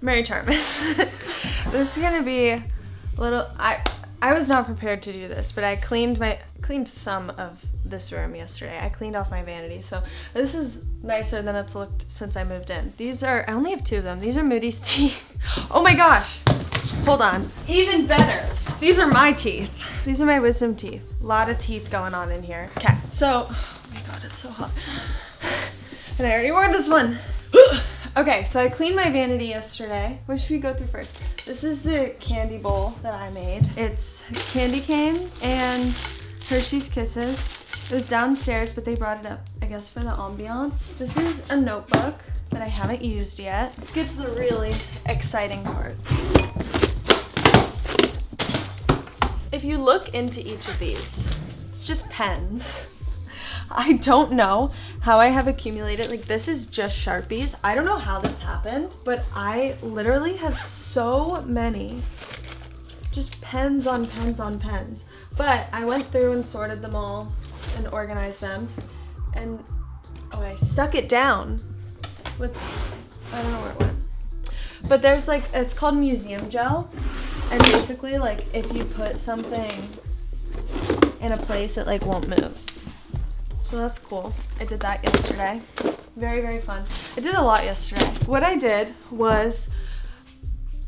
Mary Charmas. This is gonna be a little, I was not prepared to do this, but I cleaned some of this room yesterday. I cleaned off my vanity, so this is nicer than it's looked since I moved in. I only have 2 of them. These are Moody's teeth. Oh my gosh, hold on. Even better, these are my teeth. These are my wisdom teeth. A lot of teeth going on in here. Okay, so, oh my god, it's so hot. And I already wore this one. Okay, so I cleaned my vanity yesterday. What should we go through first? This is the candy bowl that I made. It's candy canes and Hershey's Kisses. It was downstairs, but they brought it up, I guess, for the ambiance. This is a notebook that I haven't used yet. Let's get to the really exciting part. If you look into each of these, it's just pens. I don't know how I have accumulated, like this is just Sharpies. I don't know how this happened, but I literally have so many just pens on pens on pens. But I went through and sorted them all and organized them, and I stuck it down with, I don't know where it went. But there's like, it's called museum gel, and basically like if you put something in a place, it like won't move. So that's cool. I did that yesterday. Very, very fun. I did a lot yesterday. What I did was,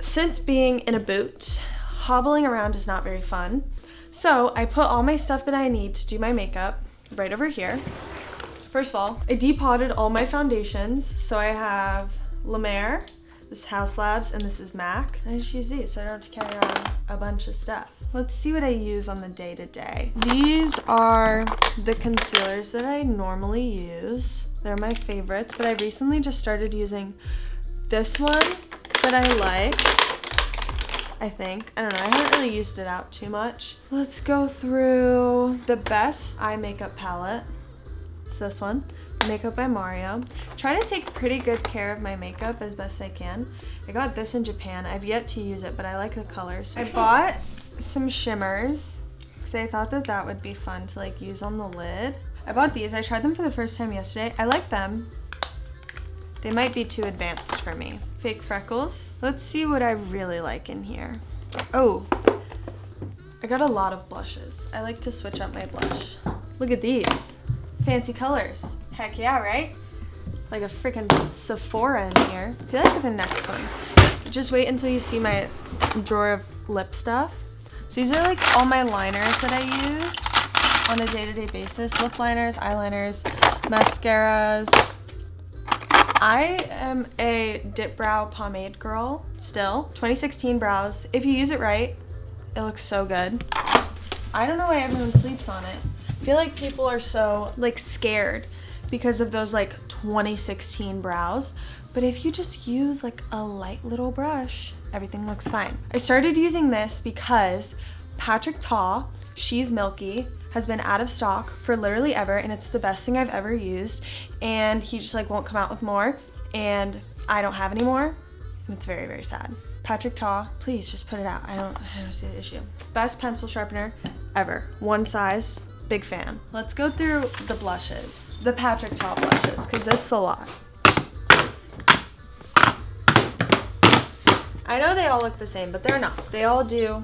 since being in a boot, hobbling around is not very fun. So I put all my stuff that I need to do my makeup right over here. First of all, I depotted all my foundations. So I have La Mer, this is House Labs, and this is MAC. I just use these so I don't have to carry around a bunch of stuff. Let's see what I use on the day-to-day. These are the concealers that I normally use. They're my favorites, but I recently just started using this one that I like, I think. I don't know, I haven't really used it out too much. Let's go through the best eye makeup palette. It's this one, Makeup by Mario. Try to take pretty good care of my makeup as best I can. I got this in Japan. I've yet to use it, but I like the colors. I bought some shimmers because I thought that that would be fun to like use on the lid. I bought these. I tried them for the first time yesterday. I like them. They might be too advanced for me. Fake freckles. Let's see what I really like in here. Oh, I got a lot of blushes. I like to switch up my blush. Look at these. Fancy colors. Heck yeah, right? Like a freaking Sephora in here. I feel like the next one. Just wait until you see my drawer of lip stuff. So these are like all my liners that I use on a day-to-day basis. Lip liners, eyeliners, mascaras. I am a dip brow pomade girl still. 2016 brows. If you use it right, it looks so good. I don't know why everyone sleeps on it. I feel like people are so like scared because of those like 2016 brows. But if you just use like a light little brush, everything looks fine. I started using this because Patrick Ta, She's Milky, has been out of stock for literally ever, and it's the best thing I've ever used. And he just like won't come out with more, and I don't have any more. And it's very, very sad. Patrick Ta, please just put it out. I don't see the issue. Best pencil sharpener ever. One size, big fan. Let's go through the blushes. The Patrick Ta blushes, because this is a lot. I know they all look the same, but they're not. They all do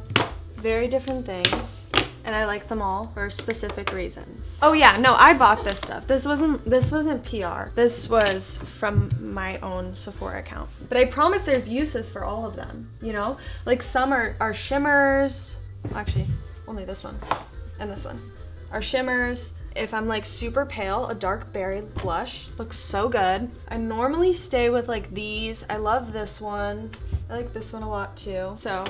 very different things, and I like them all for specific reasons. Oh yeah, no, I bought this stuff. This wasn't PR. This was from my own Sephora account. But I promise there's uses for all of them, you know? Like some are shimmers. Actually, only this one and this one are shimmers. If I'm like super pale, a dark berry blush looks so good. I normally stay with like these. I love this one. I like this one a lot too. So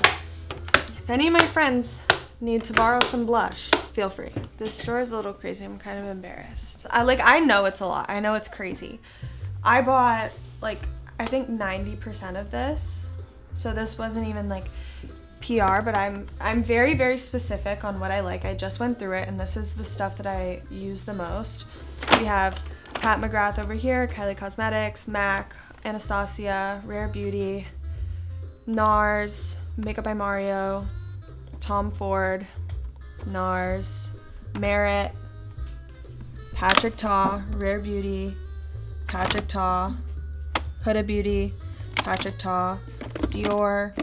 if any of my friends need to borrow some blush, feel free. This store is a little crazy. I'm kind of embarrassed. I know it's a lot. I know it's crazy. I bought like, I think 90% of this. So this wasn't even like PR, but I'm very, very specific on what I like. I just went through it, and this is the stuff that I use the most. We have Pat McGrath over here, Kylie Cosmetics, MAC, Anastasia, Rare Beauty, NARS, Makeup by Mario, Tom Ford, NARS, Merit, Patrick Ta, Rare Beauty, Patrick Ta, Huda Beauty, Patrick Ta, Dior,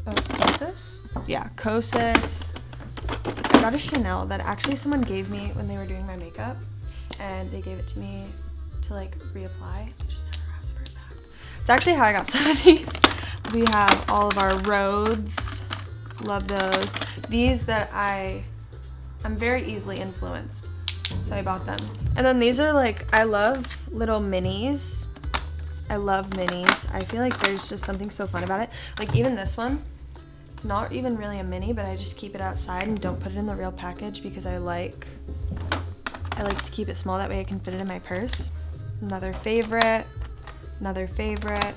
Kosas? Yeah, Kosas. I got a Chanel that actually someone gave me when they were doing my makeup, and they gave it to me to like reapply. I just never asked for it back. It's actually how I got some of these. We have all of our Rhodes. Love those. These that I'm very easily influenced, so I bought them. And then these are like, I love little minis. I love minis. I feel like there's just something so fun about it. Like even this one, it's not even really a mini, but I just keep it outside and don't put it in the real package because I like to keep it small. That way I can fit it in my purse. Another favorite, another favorite.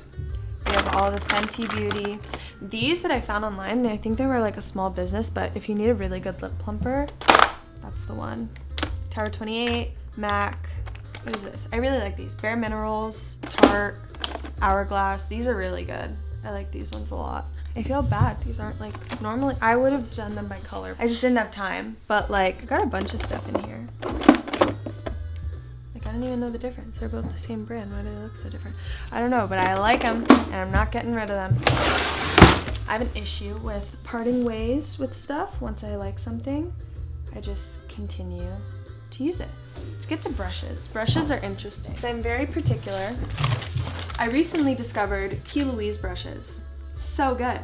We have all the Fenty Beauty. These that I found online, I think they were like a small business, but if you need a really good lip plumper, that's the one. Tower 28, MAC. What is this? I really like these. Bare Minerals, Tarte, Hourglass. These are really good. I like these ones a lot. I feel bad. These aren't like, normally I would have done them by color. I just didn't have time. But like, I got a bunch of stuff in here. Like, I don't even know the difference. They're both the same brand. Why do they look so different? I don't know, but I like them and I'm not getting rid of them. I have an issue with parting ways with stuff. Once I like something, I just continue to use it. Let's get to brushes. Brushes are interesting. So I'm very particular. I recently discovered P. Louise brushes. So good.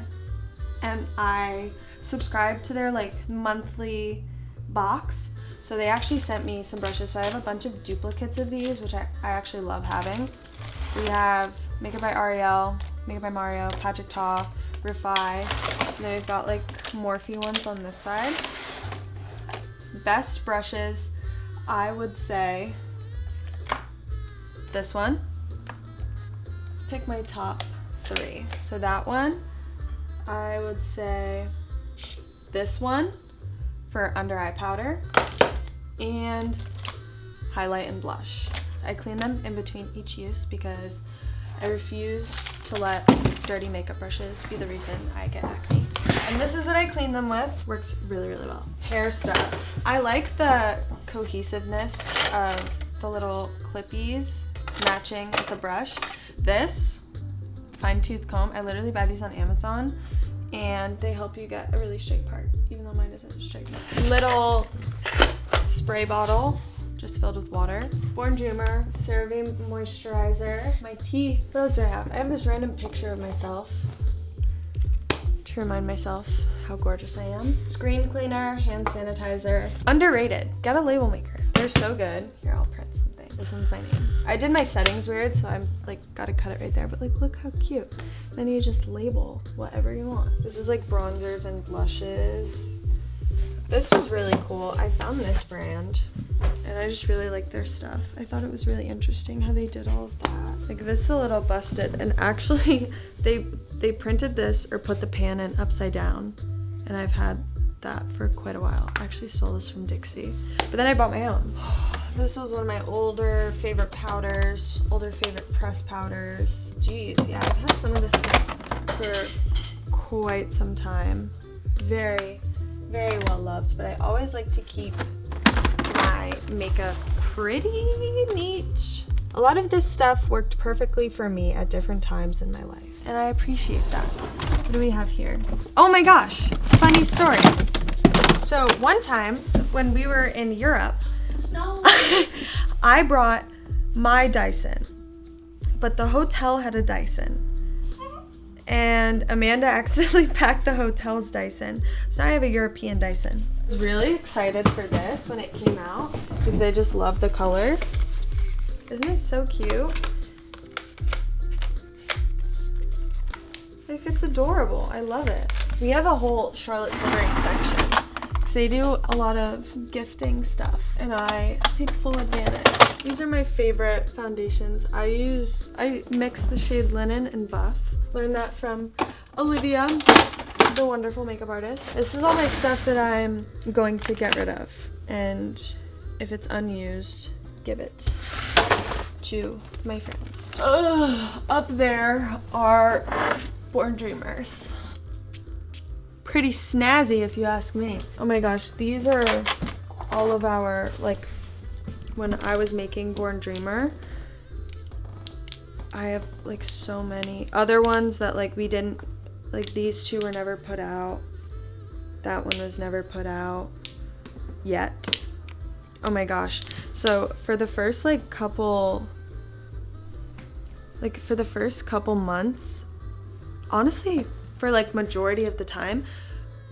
And I subscribed to their like monthly box. So they actually sent me some brushes. So I have a bunch of duplicates of these, which I actually love having. We have Makeup by Ariel, Makeup by Mario, Patrick Ta, Refi. And then we've got like Morphe ones on this side. Best brushes, I would say this one. Pick my top 3. So that one, I would say this one for under eye powder and highlight and blush. I clean them in between each use because I refuse to let dirty makeup brushes be the reason I get acne. And this is what I clean them with. Works really, really well. Hair stuff. I like the cohesiveness of the little clippies matching with the brush. This fine tooth comb, I literally buy these on Amazon and they help you get a really straight part, even though mine isn't straight. Little spray bottle just filled with water. Born Dreamer CeraVe moisturizer. My teeth, what else do I have? I have this random picture of myself to remind myself how gorgeous I am. Screen cleaner, hand sanitizer. Underrated, get a label maker. They're so good. Here, I'll print something. This one's my name. I did my settings weird, so I'm like, gotta cut it right there, but like, look how cute. Then you just label whatever you want. This is like bronzers and blushes. This was really cool. I found this brand and I just really like their stuff. I thought it was really interesting how they did all of that. Like this is a little busted, and actually they printed this or put the pan in upside down, and I've had that for quite a while. I actually stole this from Dixie, but then I bought my own. This was one of my older favorite powders, older favorite press powders. Jeez, yeah, I've had some of this stuff for quite some time. Very, very well loved, but I always like to keep my makeup pretty neat. A lot of this stuff worked perfectly for me at different times in my life, and I appreciate that. What do we have here? Oh my gosh, funny story. So one time when we were in Europe, I brought my Dyson, but the hotel had a Dyson. And Amanda accidentally packed the hotel's Dyson. So now I have a European Dyson. I was really excited for this when it came out because I just love the colors. Isn't it so cute? Like, it's adorable. I love it. We have a whole Charlotte Tilbury section because they do a lot of gifting stuff, and I take full advantage. These are my favorite foundations. I mix the shade Linen and Buff. Learned that from Olivia, the wonderful makeup artist. This is all my stuff that I'm going to get rid of, and if it's unused, give it to my friends. Up there are Born Dreamers. Pretty snazzy if you ask me. Oh my gosh, these are all of our, like, when I was making Born Dreamer, I have like so many other ones that like we didn't, like these two were never put out. That one was never put out yet. Oh my gosh. So for the first couple months, honestly, for like majority of the time,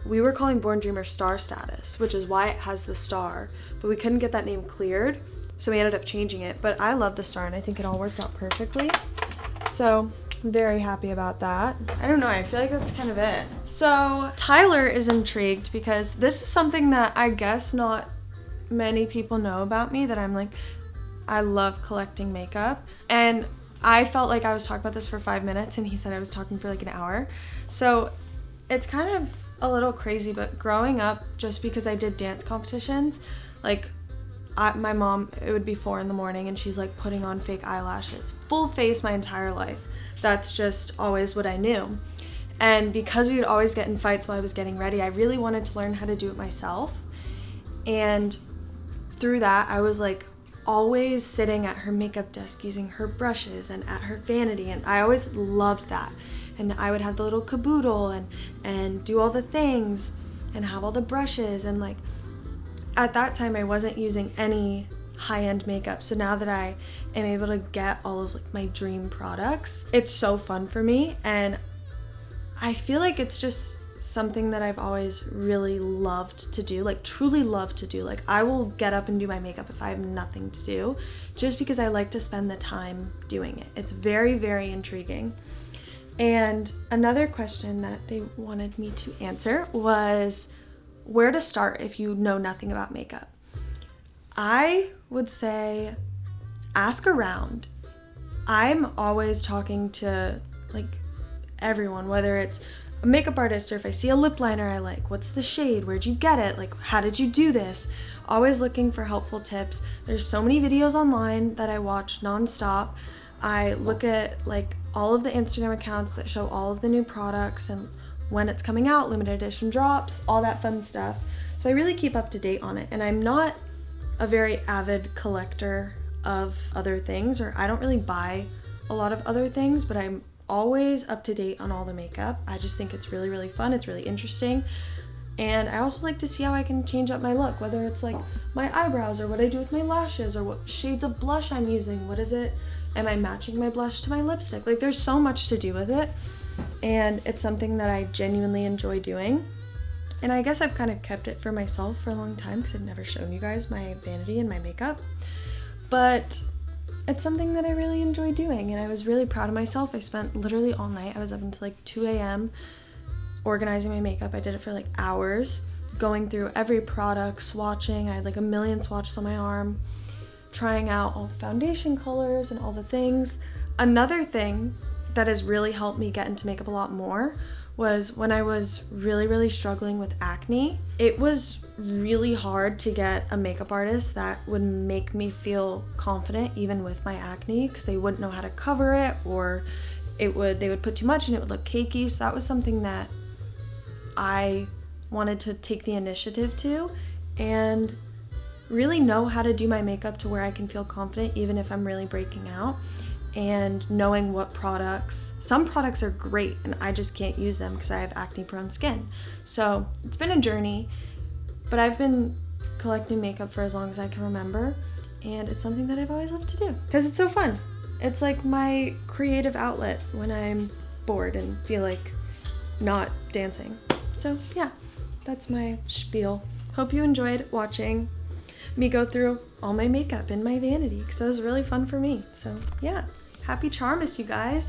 we were calling Born Dreamer Star Status, which is why it has the star, but we couldn't get that name cleared, so we ended up changing it. But I love the star and I think it all worked out perfectly. So I'm very happy about that. I don't know, I feel like that's kind of it. So Tyler is intrigued because this is something that I guess not many people know about me, that I'm like, I love collecting makeup. And I felt like I was talking about this for 5 minutes and he said I was talking for like an hour. So it's kind of a little crazy, but growing up, just because I did dance competitions, like my mom, it would be 4 in the morning and she's like putting on fake eyelashes, full face my entire life. That's just always what I knew. And because we would always get in fights while I was getting ready, I really wanted to learn how to do it myself. And through that, I was like always sitting at her makeup desk using her brushes and at her vanity, and I always loved that. And I would have the little caboodle and do all the things and have all the brushes, and like at that time I wasn't using any high-end makeup. So now that I am able to get all of like my dream products, it's so fun for me, and I feel like it's just something that I've always really loved to do, like truly loved to do. Like I will get up and do my makeup if I have nothing to do, just because I like to spend the time doing it. It's very, very intriguing. And another question that they wanted me to answer was where to start if you know nothing about makeup. I would say ask around. I'm always talking to like everyone, whether it's a makeup artist or if I see a lip liner I like, what's the shade, where'd you get it, like how did you do this? Always looking for helpful tips. There's so many videos online that I watch nonstop. I look at like all of the Instagram accounts that show all of the new products and when it's coming out, limited edition drops, all that fun stuff. So I really keep up to date on it. And I'm not a very avid collector of other things, or I don't really buy a lot of other things, but I'm always up to date on all the makeup. I just think it's really, really fun. It's really interesting. And I also like to see how I can change up my look, whether it's like my eyebrows or what I do with my lashes or what shades of blush I'm using. What is it? Am I matching my blush to my lipstick? Like there's so much to do with it. And it's something that I genuinely enjoy doing. And I guess I've kind of kept it for myself for a long time because I've never shown you guys my vanity and my makeup. But it's something that I really enjoy doing, and I was really proud of myself. I spent literally all night. I was up until like 2 a.m. organizing my makeup. I did it for like hours, going through every product, swatching. I had like a million swatches on my arm, trying out all the foundation colors and all the things. Another thing that has really helped me get into makeup a lot more was when I was really, really struggling with acne. It was really hard to get a makeup artist that would make me feel confident even with my acne, because they wouldn't know how to cover it, or they would put too much and it would look cakey. So that was something that I wanted to take the initiative to and really know how to do my makeup to where I can feel confident even if I'm really breaking out, and knowing what products. Some products are great and I just can't use them because I have acne prone skin. So it's been a journey, but I've been collecting makeup for as long as I can remember, and it's something that I've always loved to do because it's so fun. It's like my creative outlet when I'm bored and feel like not dancing. So yeah, that's my spiel. Hope you enjoyed watching me go through all my makeup in my vanity because it was really fun for me. So yeah, happy Charmas, you guys.